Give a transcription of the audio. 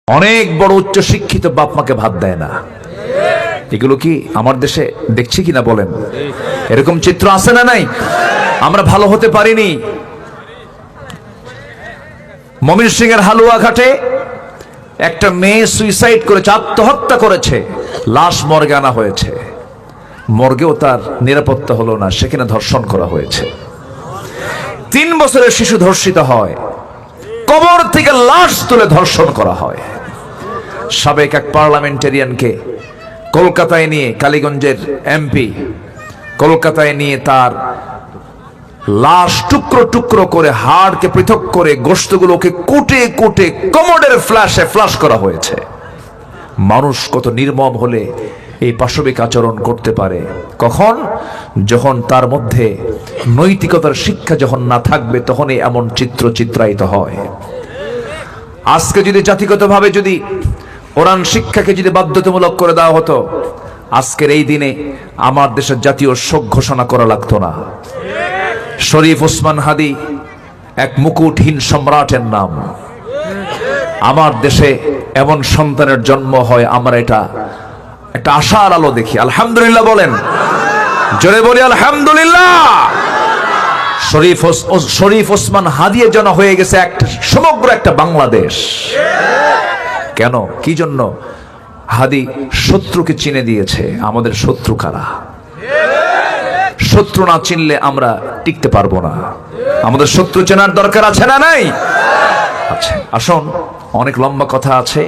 অনেক বড় উচ্চ শিক্ষিত বাপ মাকে ভাত দেয় না। এগুলো কি আমার দেশে দেখছি কিনা বলেন? এরকম চিত্র আছে না নাই? আমরা ভালো হতে পারিনি। ময়মনসিংহের হালুয়াঘাটে একটা মেয়ে সুইসাইড করেছে, আত্মহত্যা করেছে, লাশ মর্গে আনা হয়েছে। মর্গেও তার নিরাপত্তা হলো না, সেখানে ধর্ষণ করা হয়েছে। 3 বছরের শিশু ধর্ষিত হয়, কবর থেকে লাশ তুলে ধর্ষণ করা হয়। সাবেক এক পার্লামেন্টারিয়ানকে কলকাতায় নিয়ে, কালীগঞ্জের এমপি কলকাতায় নিয়ে তার লাশ টুকরো টুকরো করে, হাড়কে পৃথক করে, গোশতগুলোকে কুটে কুটে কমোডের ফ্ল্যাশে ফ্লাশ করা হয়েছে। মানুষ কত নির্মম হলে এই পাশবিক আচরণ করতে পারে? কখন? যখন তার মধ্যে নৈতিকতার শিক্ষা যখন না থাকবে, তখনই এমন চিত্র চিত্রায়িত হয়। আজকে যদি জাতিগতভাবে যদি কোরআন শিক্ষাকে যদি বাধ্যতামূলক করে দেওয়া হতো, আজকের এই দিনে আমার দেশের জাতীয় শোক ঘোষণা করা লাগতো না। শরীফ ওসমান হাদি এক মুকুটহীন সম্রাটের নাম। আমার দেশে এমন সন্তানের জন্ম হয়, আমরা এটা একটা আশার আলো দেখি। আলহামদুলিল্লাহ বলেন, জোরে বলি আলহামদুলিল্লাহ। শরীফ ওসমান হাদিয়ের জন্য হয়ে গেছে একটা সমগ্র একটা বাংলাদেশ। কেন? কি জন্য? হাদি শত্রুকে চিনে দিয়েছে। আমাদের শত্রু কারা? শত্রু না চিনলে আমরা টিকতে পারবো না। আমাদের শত্রু চেনার দরকার আছে না নাই? আচ্ছা, আসুন, অনেক লম্বা কথা আছে।